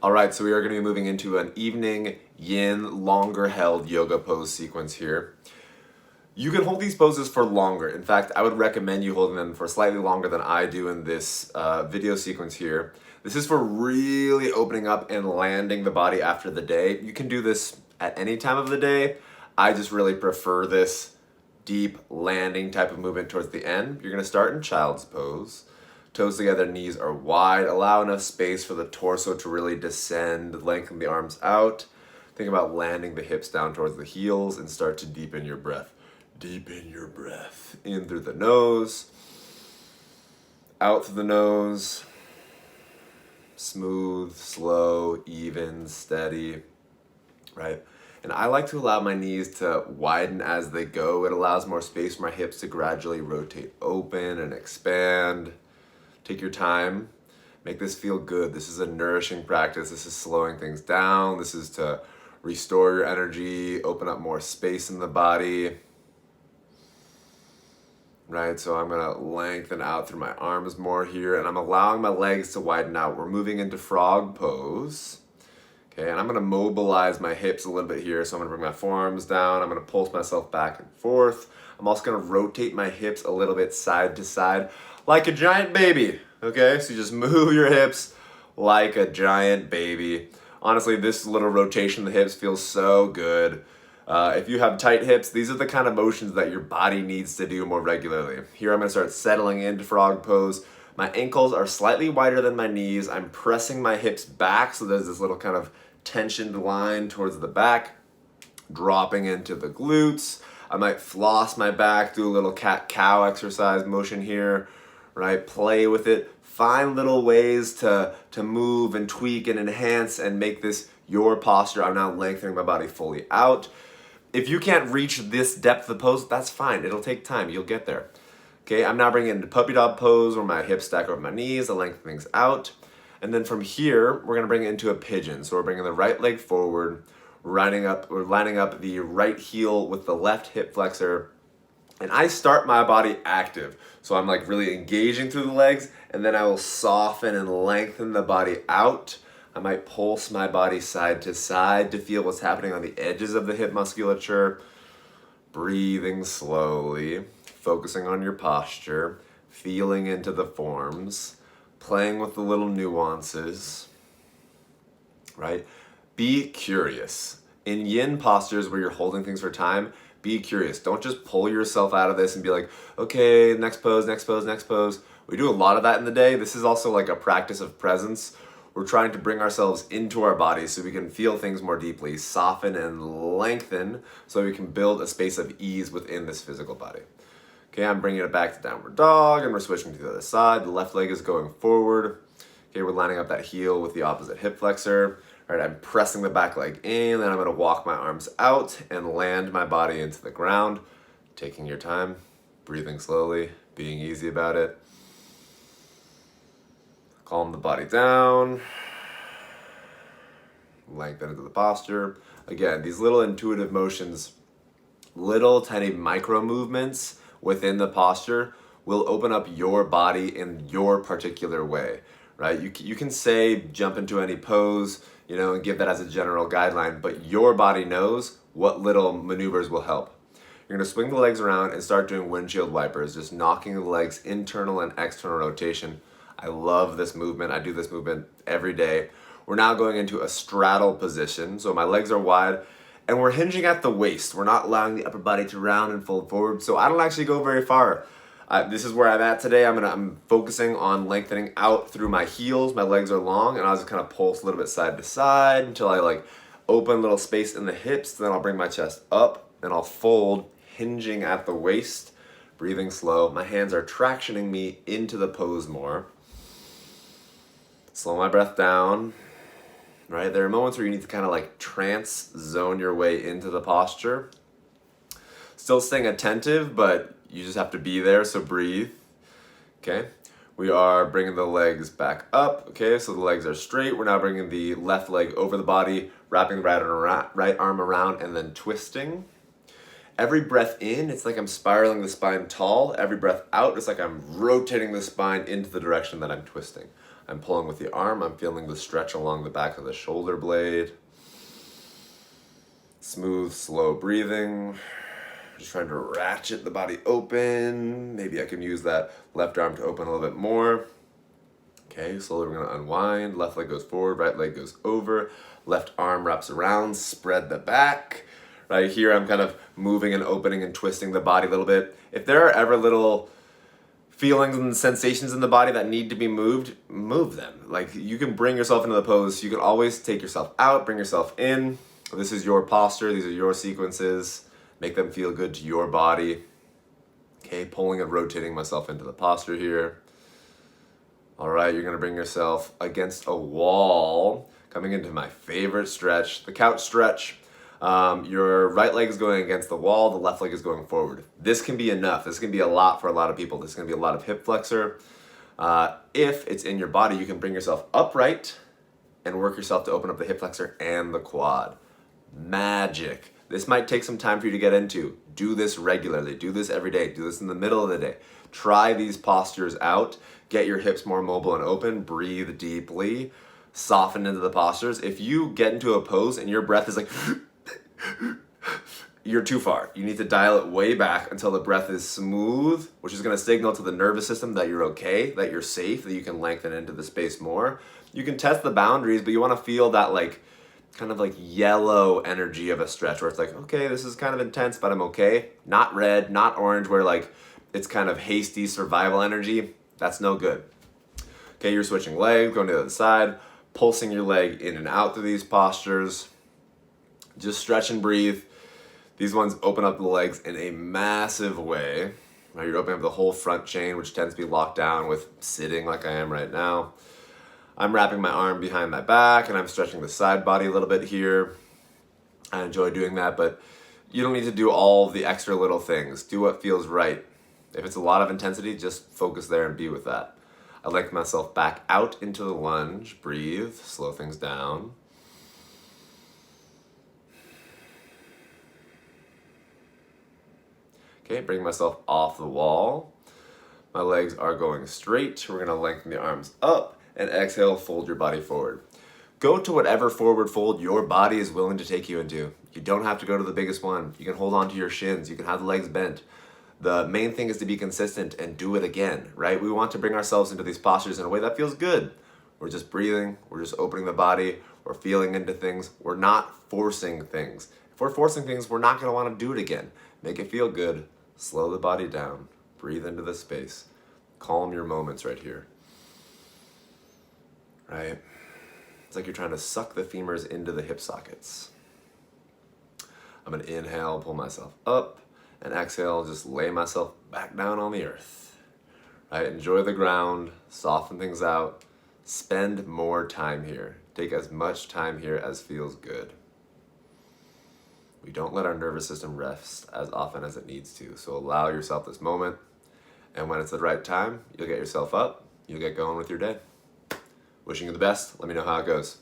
All right, so we are going to be moving into an evening yin longer held yoga pose sequence here. You can hold these poses for longer. In fact, I would recommend you holding them for slightly longer than I do in this video sequence here. This is for really opening up and landing the body after the day. You can do this at any time of the day. I just really prefer this deep landing type of movement towards the end. You're gonna start in child's pose. Toes together, knees are wide. Allow enough space for the torso to really descend, lengthen the arms out. Think about landing the hips down towards the heels and start to deepen your breath. Deepen your breath. In through the nose, out through the nose. Smooth, slow, even, steady, right? And I like to allow my knees to widen as they go. It allows more space for my hips to gradually rotate open and expand. Take your time. Make this feel good. This is a nourishing practice. This is slowing things down. This is to restore your energy, open up more space in the body. Right, so I'm gonna lengthen out through my arms more here, and I'm allowing my legs to widen out. We're moving into frog pose. Okay, and I'm gonna mobilize my hips a little bit here. So I'm gonna bring my forearms down. I'm gonna pulse myself back and forth. I'm also gonna rotate my hips a little bit side to side, like a giant baby. Okay, so you just move your hips like a giant baby. Honestly, this little rotation of the hips feels so good. If you have tight hips, these are the kind of motions that your body needs to do more regularly. Here I'm gonna start settling into frog pose. My ankles are slightly wider than my knees. I'm pressing my hips back, so there's this little kind of tensioned line towards the back, dropping into the glutes. I might floss my back, do a little cat-cow exercise motion here, right? Play with it. Find little ways to move and tweak and enhance and make this your posture. I'm now lengthening my body fully out. If you can't reach this depth of pose, that's fine. It'll take time. You'll get there. Okay, I'm now bringing it into puppy dog pose where my hips stack over my knees. I lengthen things out. And then from here, we're gonna bring it into a pigeon. So we're bringing the right leg forward, lining up the right heel with the left hip flexor. And I start my body active. So I'm like really engaging through the legs, and then I will soften and lengthen the body out. I might pulse my body side to side to feel what's happening on the edges of the hip musculature. Breathing slowly, focusing on your posture, feeling into the forms, playing with the little nuances, right? Be curious. In yin postures where you're holding things for time, be curious. Don't just pull yourself out of this and be like, okay, next pose, next pose, next pose. We do a lot of that in the day. This is also like a practice of presence. We're trying to bring ourselves into our bodies so we can feel things more deeply, soften and lengthen so we can build a space of ease within this physical body. Okay, I'm bringing it back to downward dog and we're switching to the other side. The left leg is going forward. Okay, we're lining up that heel with the opposite hip flexor. All right, I'm pressing the back leg in, then I'm gonna walk my arms out and land my body into the ground. Taking your time, breathing slowly, being easy about it. Calm the body down. Lengthen into the posture. Again, these little intuitive motions, little tiny micro movements within the posture will open up your body in your particular way, right? You can say jump into any pose, and give that as a general guideline, but your body knows what little maneuvers will help. You're gonna swing the legs around and start doing windshield wipers, just knocking the legs internal and external rotation. I love this movement. I do this movement every day. We're now going into a straddle position. So my legs are wide and we're hinging at the waist. We're not allowing the upper body to round and fold forward. So I don't actually go very far. This is where I'm at today. I'm focusing on lengthening out through my heels. My legs are long and I'll just kind of pulse a little bit side to side until I open a little space in the hips. Then I'll bring my chest up and I'll fold, hinging at the waist, breathing slow. My hands are tractioning me into the pose more. Slow my breath down, right? There are moments where you need to kind of trance zone your way into the posture. Still staying attentive, but you just have to be there, so breathe, okay? We are bringing the legs back up, okay? So the legs are straight. We're now bringing the left leg over the body, wrapping the right arm around, and then twisting. Every breath in, it's like I'm spiraling the spine tall. Every breath out, it's like I'm rotating the spine into the direction that I'm twisting. I'm pulling with the arm. I'm feeling the stretch along the back of the shoulder blade. Smooth, slow breathing. Just trying to ratchet the body open. Maybe I can use that left arm to open a little bit more. Okay, slowly we're gonna unwind. Left leg goes forward, right leg goes over. Left arm wraps around, spread the back. Right here, I'm kind of moving and opening and twisting the body a little bit. If there are ever little feelings and sensations in the body that need to be moved, move them. Like, you can bring yourself into the pose. You can always take yourself out, bring yourself in. This is your posture. These are your sequences. Make them feel good to your body. Okay, pulling and rotating myself into the posture here. All right, you're gonna bring yourself against a wall, coming into my favorite stretch, the couch stretch. Your right leg is going against the wall, the left leg is going forward. This can be enough. This can be a lot for a lot of people. This is gonna be a lot of hip flexor. If it's in your body, you can bring yourself upright and work yourself to open up the hip flexor and the quad. Magic. This might take some time for you to get into. Do this regularly. Do this every day. Do this in the middle of the day. Try these postures out. Get your hips more mobile and open. Breathe deeply. Soften into the postures. If you get into a pose and your breath is like, you're too far. You need to dial it way back until the breath is smooth, which is going to signal to the nervous system that you're okay, that you're safe, that you can lengthen into the space more. You can test the boundaries, but you want to feel that kind of yellow energy of a stretch where it's like, okay, this is kind of intense, but I'm okay. Not red, not orange, where it's kind of hasty survival energy. That's no good. Okay, you're switching legs, going to the other side, pulsing your leg in and out through these postures. Just stretch and breathe. These ones open up the legs in a massive way. Right, you're opening up the whole front chain, which tends to be locked down with sitting like I am right now. I'm wrapping my arm behind my back and I'm stretching the side body a little bit here. I enjoy doing that, but you don't need to do all the extra little things. Do what feels right. If it's a lot of intensity, just focus there and be with that. I like myself back out into the lunge. Breathe, slow things down. Okay, bring myself off the wall. My legs are going straight. We're gonna lengthen the arms up and exhale, fold your body forward. Go to whatever forward fold your body is willing to take you into. You don't have to go to the biggest one. You can hold on to your shins. You can have the legs bent. The main thing is to be consistent and do it again, right? We want to bring ourselves into these postures in a way that feels good. We're just breathing. We're just opening the body. We're feeling into things. We're not forcing things. If we're forcing things, we're not gonna wanna do it again. Make it feel good. Slow the body down. Breathe into the space. Calm your moments right here. Right? It's like you're trying to suck the femurs into the hip sockets. I'm gonna inhale, pull myself up, and exhale, just lay myself back down on the earth. Right? Enjoy the ground, soften things out, spend more time here. Take as much time here as feels good. We don't let our nervous system rest as often as it needs to, so allow yourself this moment, and when it's the right time, you'll get yourself up, you'll get going with your day. Wishing you the best. Let me know how it goes.